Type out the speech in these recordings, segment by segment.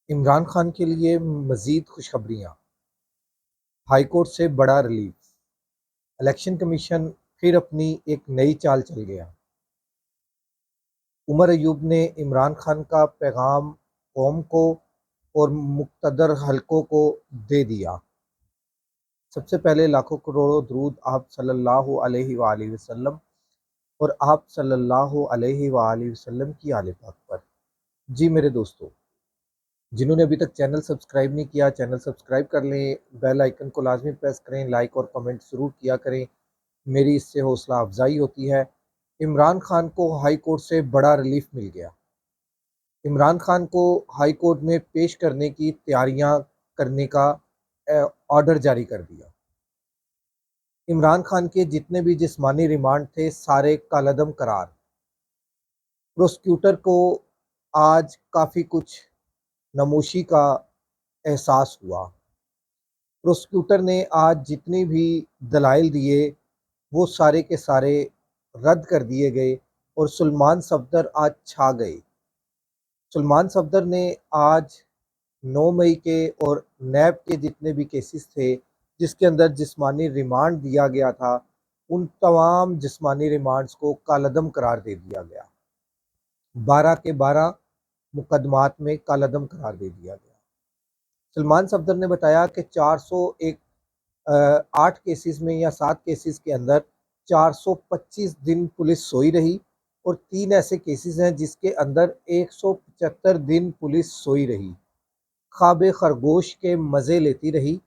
عمران خان کے لیے مزید خوشخبریاں، ہائی کورٹ سے بڑا ریلیف، الیکشن کمیشن پھر اپنی ایک نئی چال چل گیا۔ عمر ایوب نے عمران خان کا پیغام قوم کو اور مقتدر حلقوں کو دے دیا۔ سب سے پہلے لاکھوں کروڑوں درود آپ صلی اللہ علیہ وآلہ وسلم اور آپ صلی اللہ علیہ وآلہ وسلم کی آل پاک پر۔ جی میرے دوستو، جنہوں نے ابھی تک چینل سبسکرائب نہیں کیا، چینل سبسکرائب کر لیں، بیل آئیکن کو لازمی پریس کریں، لائک اور کمنٹ ضرور کیا کریں، میری اس سے حوصلہ افزائی ہوتی ہے۔ عمران خان کو ہائی کورٹ سے بڑا ریلیف مل گیا۔ عمران خان کو ہائی کورٹ میں پیش کرنے کی تیاریاں کرنے کا آرڈر جاری کر دیا۔ عمران خان کے جتنے بھی جسمانی ریمانڈ تھے سارے کالعدم قرار۔ پروسیکیوٹر کو آج کافی کچھ نموشی کا احساس ہوا۔ پروسیکیوٹر نے آج جتنی بھی دلائل دیے وہ سارے کے سارے رد کر دیے گئے اور سلمان صفدر آج چھا گئے۔ سلمان صفدر نے آج 9 مئی کے اور نیب کے جتنے بھی کیسز تھے جس کے اندر جسمانی ریمانڈ دیا گیا تھا، ان تمام جسمانی ریمانڈز کو کالعدم قرار دے دیا گیا۔ 12 کے 12 مقدمات میں کالعدم قرار دے دیا گیا۔ سلمان صفدر نے بتایا کہ 8 کیسز میں یا 7 کیسز کے اندر 425 دن پولیس سوئی رہی اور 3 ایسے کیسز ہیں جس کے اندر 175 دن پولیس سوئی رہی، خواب خرگوش کے مزے لیتی رہی۔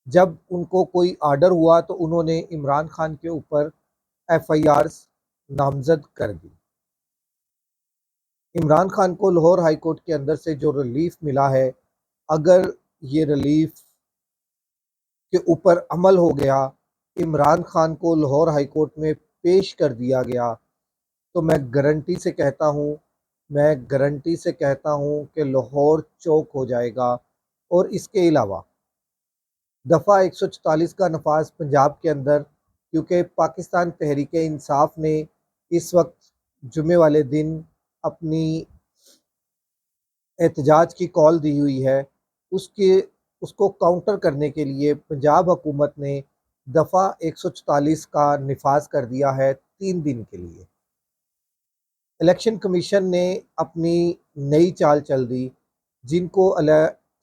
جب ان کو کوئی آرڈر ہوا تو انہوں نے عمران خان کے اوپر ایف آئی آرز نامزد کر دی۔ عمران خان کو لاہور ہائی کورٹ کے اندر سے جو ریلیف ملا ہے، اگر یہ ریلیف کے اوپر عمل ہو گیا، عمران خان کو لاہور ہائی کورٹ میں پیش کر دیا گیا، تو میں گارنٹی سے کہتا ہوں کہ لاہور چوک ہو جائے گا۔ اور اس کے علاوہ دفعہ 144 کا نفاذ پنجاب کے اندر، کیونکہ پاکستان تحریک انصاف نے اس وقت جمعے والے دن اپنی احتجاج کی کال دی ہوئی ہے، اس کو کاؤنٹر کرنے کے لیے پنجاب حکومت نے دفعہ 144 کا نفاذ کر دیا ہے 3 دن کے لیے۔ الیکشن کمیشن نے اپنی نئی چال چل دی، جن کو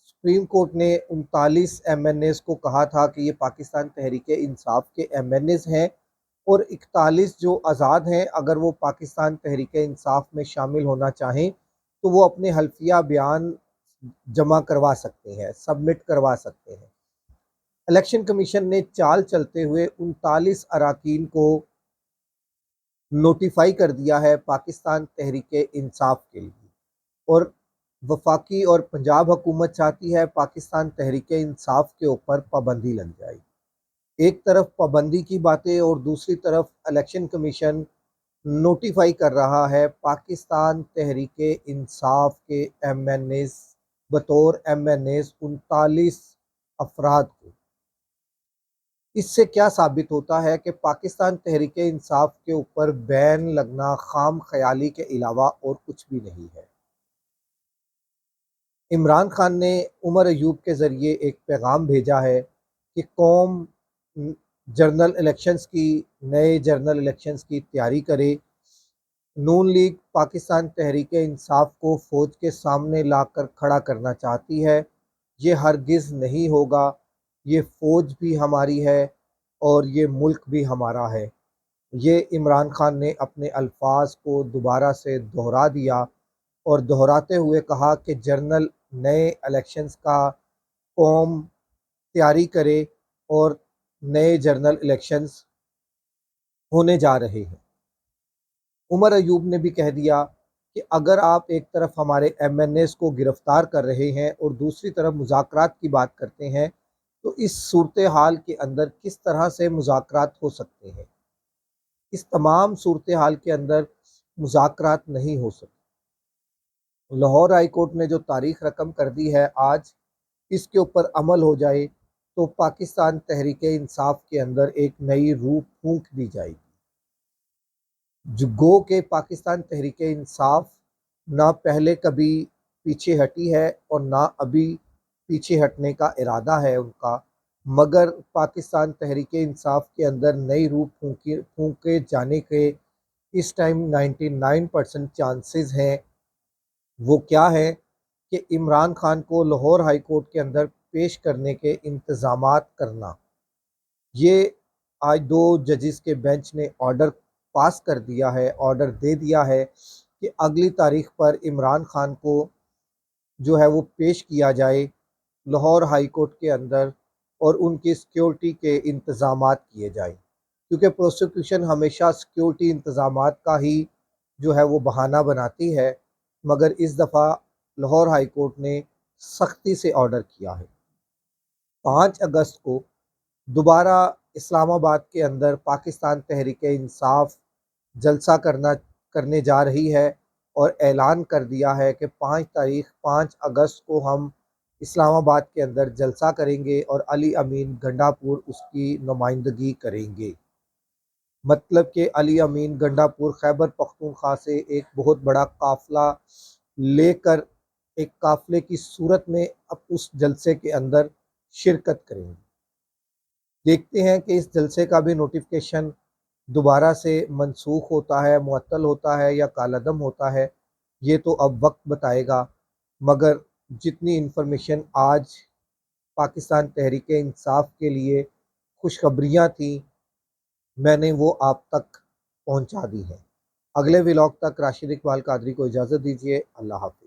سپریم کورٹ نے 39 ایم این ایز کو کہا تھا کہ یہ پاکستان تحریک انصاف کے ایم این ایز ہیں، اور 41 جو آزاد ہیں اگر وہ پاکستان تحریک انصاف میں شامل ہونا چاہیں تو وہ اپنے حلفیہ بیان جمع کروا سکتے ہیں، سبمٹ کروا سکتے ہیں۔ الیکشن کمیشن نے چال چلتے ہوئے 39 اراکین کو نوٹیفائی کر دیا ہے پاکستان تحریک انصاف کے لیے، اور وفاقی اور پنجاب حکومت چاہتی ہے پاکستان تحریک انصاف کے اوپر پابندی لگ جائے۔ ایک طرف پابندی کی باتیں اور دوسری طرف الیکشن کمیشن نوٹیفائی کر رہا ہے پاکستان تحریک انصاف کے ایم این ایز بطور ایم این ایز 39 افراد کو۔ اس سے کیا ثابت ہوتا ہے کہ پاکستان تحریک انصاف کے اوپر بین لگنا خام خیالی کے علاوہ اور کچھ بھی نہیں ہے۔ عمران خان نے عمر ایوب کے ذریعے ایک پیغام بھیجا ہے کہ قوم نئے جنرل الیکشنز کی تیاری کرے۔ نون لیگ پاکستان تحریک انصاف کو فوج کے سامنے لا کر کھڑا کرنا چاہتی ہے، یہ ہرگز نہیں ہوگا۔ یہ فوج بھی ہماری ہے اور یہ ملک بھی ہمارا ہے۔ یہ عمران خان نے اپنے الفاظ کو دوبارہ سے دہرا دیا اور دہراتے ہوئے کہا کہ نئے الیکشنز کا قوم تیاری کرے اور نئے جنرل الیکشنز ہونے جا رہے ہیں۔ عمر ایوب نے بھی کہہ دیا کہ اگر آپ ایک طرف ہمارے ایم این ایز کو گرفتار کر رہے ہیں اور دوسری طرف مذاکرات کی بات کرتے ہیں تو اس صورتحال کے اندر کس طرح سے مذاکرات ہو سکتے ہیں؟ اس تمام صورتحال کے اندر مذاکرات نہیں ہو سکتے۔ لاہور ہائی کورٹ نے جو تاریخ رقم کر دی ہے، آج اس کے اوپر عمل ہو جائے تو پاکستان تحریک انصاف کے اندر ایک نئی روح پھونک دی جائے گی۔ جو گو کہ پاکستان تحریک انصاف نہ پہلے کبھی پیچھے ہٹی ہے اور نہ ابھی پیچھے ہٹنے کا ارادہ ہے ان کا، مگر پاکستان تحریک انصاف کے اندر نئی روح پھونکے جانے کے اس ٹائم 99% چانسز ہیں۔ وہ کیا ہے کہ عمران خان کو لاہور ہائی کورٹ کے اندر پیش کرنے کے انتظامات کرنا۔ یہ آج 2 ججز کے بینچ نے آرڈر پاس کر دیا ہے، آرڈر دے دیا ہے کہ اگلی تاریخ پر عمران خان کو جو ہے وہ پیش کیا جائے لاہور ہائی کورٹ کے اندر اور ان کی سیکیورٹی کے انتظامات کیے جائیں، کیونکہ پروسیکیوشن ہمیشہ سیکیورٹی انتظامات کا ہی جو ہے وہ بہانہ بناتی ہے، مگر اس دفعہ لاہور ہائی کورٹ نے سختی سے آرڈر کیا ہے۔ 5 اگست کو دوبارہ اسلام آباد کے اندر پاکستان تحریک انصاف جلسہ کرنے جا رہی ہے اور اعلان کر دیا ہے کہ 5 اگست کو ہم اسلام آباد کے اندر جلسہ کریں گے اور علی امین گنڈا پور اس کی نمائندگی کریں گے۔ مطلب کہ علی امین گنڈا پور خیبر پختونخوا سے ایک بہت بڑا قافلہ لے کر ایک قافلے کی صورت میں اب اس جلسے کے اندر شرکت کریں گے۔ دیکھتے ہیں کہ اس جلسے کا بھی نوٹیفکیشن دوبارہ سے منسوخ ہوتا ہے، معطل ہوتا ہے یا کالعدم ہوتا ہے، یہ تو اب وقت بتائے گا، مگر جتنی انفارمیشن آج پاکستان تحریک انصاف کے لیے خوشخبریاں تھیں میں نے وہ آپ تک پہنچا دی ہیں۔ اگلے ولاگ تک راشد اقبال قادری کو اجازت دیجیے۔ اللہ حافظ۔